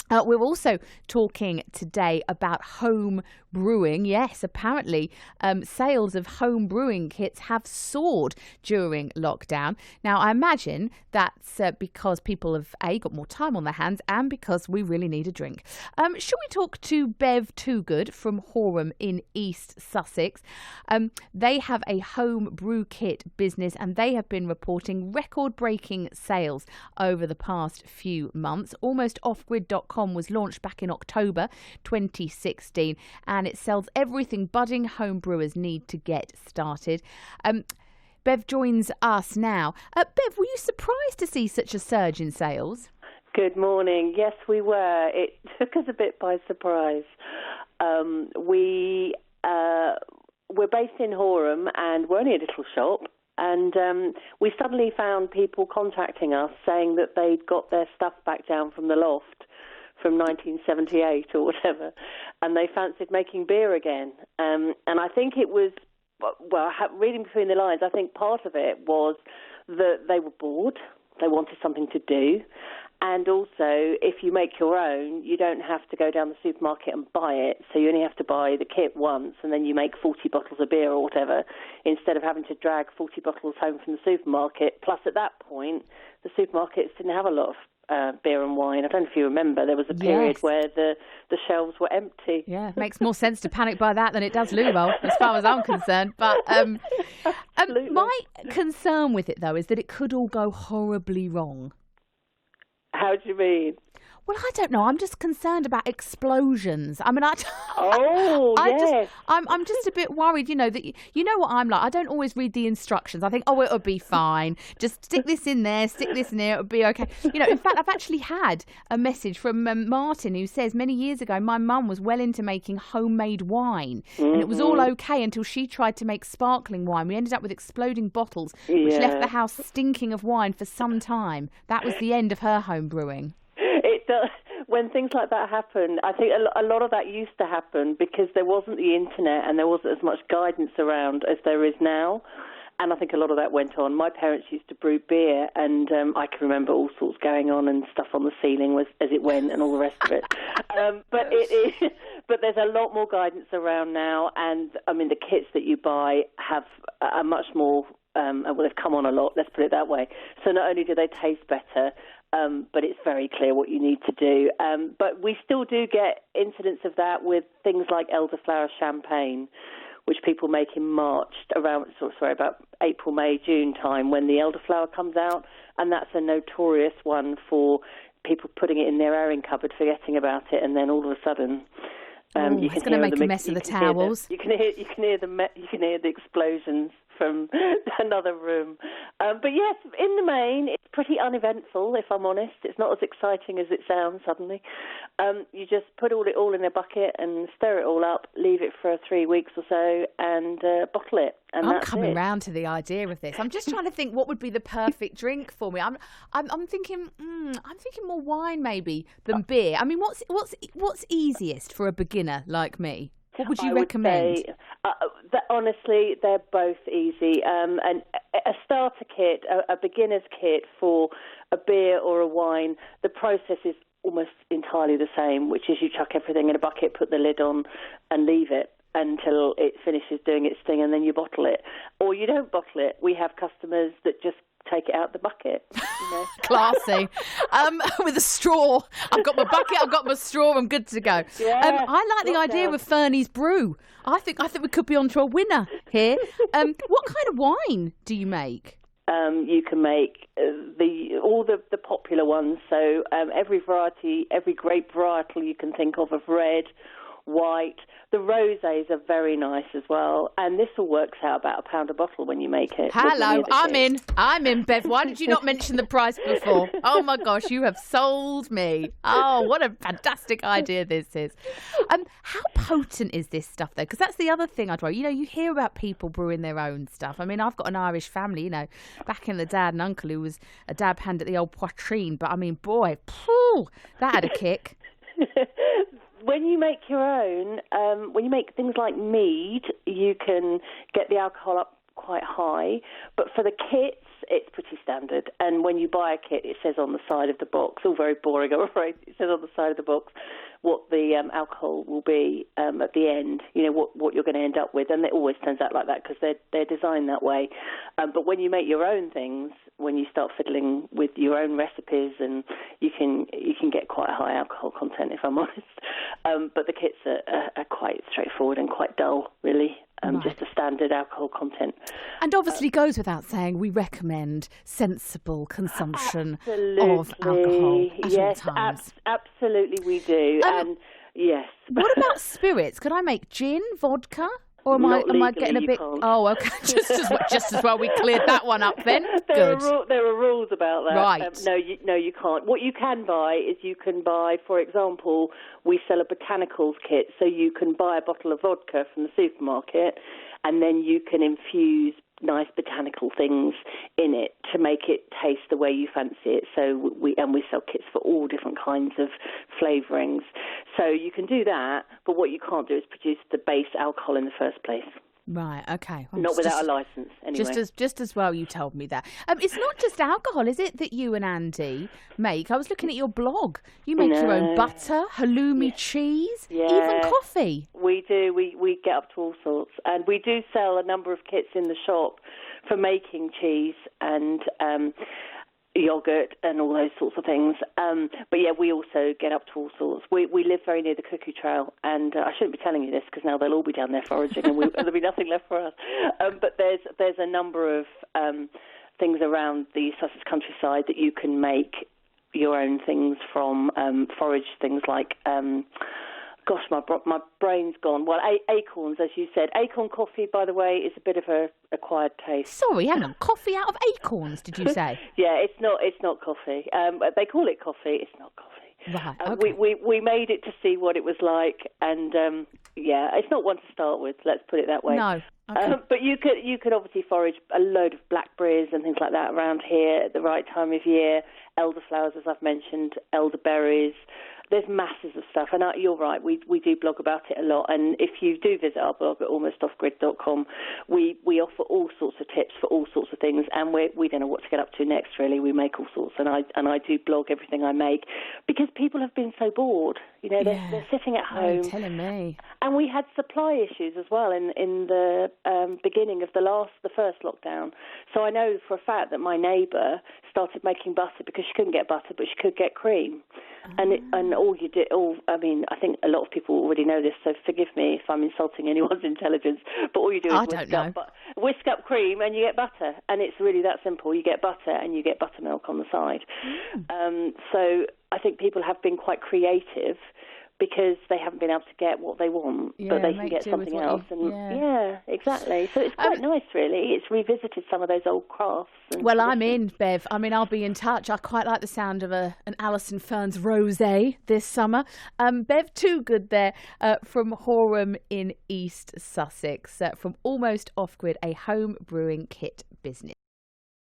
We're also talking today about home brewing. Yes, apparently sales of home brewing kits have soared during lockdown. Now, I imagine that's because people have, A, got more time on their hands and because we really need a drink. Shall we talk to Bev Toogood from Horham in East Sussex? They have a home brew kit business and they have been reporting record-breaking sales over the past few months. AlmostOffGrid.com was launched back in October 2016 and it sells everything budding home brewers need to get started. Bev joins us now. Bev, were you surprised to see such a surge in sales? Good morning. Yes, we were. It took us a bit by surprise. We're based in Horham and we're only a little shop. And we suddenly found people contacting us saying that they'd got their stuff back down from the loft from 1978 or whatever, and they fancied making beer again. And I think it was, well, reading between the lines, I think part of it was that they were bored, they wanted something to do, and also if you make your own, you don't have to go down the supermarket and buy it, so you only have to buy the kit once and then you make 40 bottles of beer or whatever, instead of having to drag 40 bottles home from the supermarket. Plus at that point, the supermarkets didn't have a lot of beer and wine. I don't know if you remember, there was a period where the shelves were empty. Yeah, makes more sense to panic by that than it does Lubel, as far as I'm concerned. But my concern with it, though, is that it could all go horribly wrong. How do you mean? Well, I don't know. I'm just concerned about explosions. I mean, yes. I'm just a bit worried, that you know what I'm like. I don't always read the instructions. I think, it'll be fine. Just stick this in there, stick this in there, it'll be okay. In fact, I've actually had a message from Martin who says many years ago, my mum was well into making homemade wine and it was all okay until she tried to make sparkling wine. We ended up with exploding bottles, which left the house stinking of wine for some time. That was the end of her home brewing. When things like that happen, I think a lot of that used to happen because there wasn't the internet and there wasn't as much guidance around as there is now. And I think a lot of that went on. My parents used to brew beer and I can remember all sorts going on and stuff on the ceiling as it went and all the rest of it. But there's a lot more guidance around now. And, I mean, the kits that you buy have a much more, they've come on a lot, let's put it that way. So not only do they taste better, but it's very clear what you need to do. But we still do get incidents of that with things like elderflower champagne, which people make in March, about April, May, June time when the elderflower comes out. And that's a notorious one for people putting it in their airing cupboard, forgetting about it, and then all of a sudden... you can going to make a mess of the towels. You can hear the explosions from another room. But yes, in the main, it's pretty uneventful, if I'm honest. It's not as exciting as it sounds suddenly. You just put it all in a bucket and stir it all up, leave it for 3 weeks or so, and bottle it. And I'm coming round to the idea of this. I'm just trying to think what would be the perfect drink for me. I'm thinking more wine maybe than beer. I mean, what's easiest for a beginner like me? What would you recommend? Honestly, they're both easy. And a starter kit, a beginner's kit for a beer or a wine, the process is almost entirely the same, which is you chuck everything in a bucket, put the lid on, and leave it until it finishes doing its thing, and then you bottle it. Or you don't bottle it. We have customers that just take it out the bucket. Classy. With a straw. I've got my bucket, I've got my straw, I'm good to go. Yeah, I like the idea of Fernie's Brew. I think we could be onto a winner here. What kind of wine do you make? You can make all the popular ones. So every grape varietal you can think of red, white. The rosés are very nice as well, and this all works out about £1 a bottle when you make it. Hello, I'm in, Bev. Why did you not mention the price before? Oh my gosh, you have sold me. Oh, what a fantastic idea this is. How potent is this stuff though? Because that's the other thing I'd worry. You hear about people brewing their own stuff. I mean, I've got an Irish family, back in the dad and uncle who was a dab hand at the old poitrine, but I mean, boy, that had a kick. When you make your own, when you make things like mead, you can get the alcohol up quite high. But for the kits, it's pretty standard. And when you buy a kit, it says on the side of the box, all very boring, I'm afraid. It says on the side of the box what the alcohol will be at the end, what you're going to end up with. And it always turns out like that because they're designed that way. But when you make your own things, when you start fiddling with your own recipes, and you can get quite a high alcohol content, if I'm honest. But the kits are quite straightforward and quite dull, really. Right. Just a standard alcohol content. And obviously goes without saying, we recommend sensible consumption Absolutely. of alcohol at all times. Absolutely we do. And yes. What about spirits? Could I make gin, vodka? Or am I getting a bit... Can't. Oh, okay. Just as well we cleared that one up then. There Good. are rules about that. Right. No, you can't. What you can buy is you can buy, for example, we sell a botanicals kit, so you can buy a bottle of vodka from the supermarket, and then you can infuse nice botanical things in it to make it taste the way you fancy it. So we sell kits for all different kinds of flavourings. So you can do that, but what you can't do is produce the base alcohol in the first place. Right, okay. Well, not without a licence, anyway. Just as well you told me that. It's not just alcohol, is it, that you and Andy make? I was looking at your blog. You make your own butter, halloumi cheese, even coffee. We do. We get up to all sorts. And we do sell a number of kits in the shop for making cheese and yogurt and all those sorts of things. But yeah, we also get up to all sorts. We live very near the Cuckoo Trail, and I shouldn't be telling you this because now they'll all be down there foraging and there'll be nothing left for us. But there's a number of things around the Sussex countryside that you can make your own things from, forage things like... Gosh, my brain's gone. Well, acorns, as you said. Acorn coffee, by the way, is a bit of a acquired taste. Sorry, hang on. Coffee out of acorns, did you say? Yeah, it's not coffee. They call it coffee. It's not coffee. Right. Okay. We made it to see what it was like, and it's not one to start with. Let's put it that way. No. Okay. But you could obviously forage a load of blackberries and things like that around here at the right time of year. Elderflowers, as I've mentioned, elderberries. There's masses of stuff, and you're right, we do blog about it a lot, and if you do visit our blog at almostoffgrid.com, we offer all sorts of tips for all sorts of things, and we don't know what to get up to next, really. We make all sorts, and I do blog everything I make, because people have been so bored, they're sitting at home. Oh, telling me. And we had supply issues as well in the beginning of the first lockdown, so I know for a fact that my neighbour started making butter because she couldn't get butter, but she could get cream. And all you did, I think a lot of people already know this, so forgive me if I'm insulting anyone's intelligence, but all you do is whisk up cream and you get butter, and it's really that simple. You get butter and you get buttermilk on the side. So I think people have been quite creative because they haven't been able to get what they want, but they can get something else. Exactly. So it's quite nice, really. It's revisited some of those old crafts. Well, I'm in, Bev. I mean, I'll be in touch. I quite like the sound of an Alison Ferns rosé this summer. Bev Toogood there from Horham in East Sussex, from Almost Off Grid, a home brewing kit business.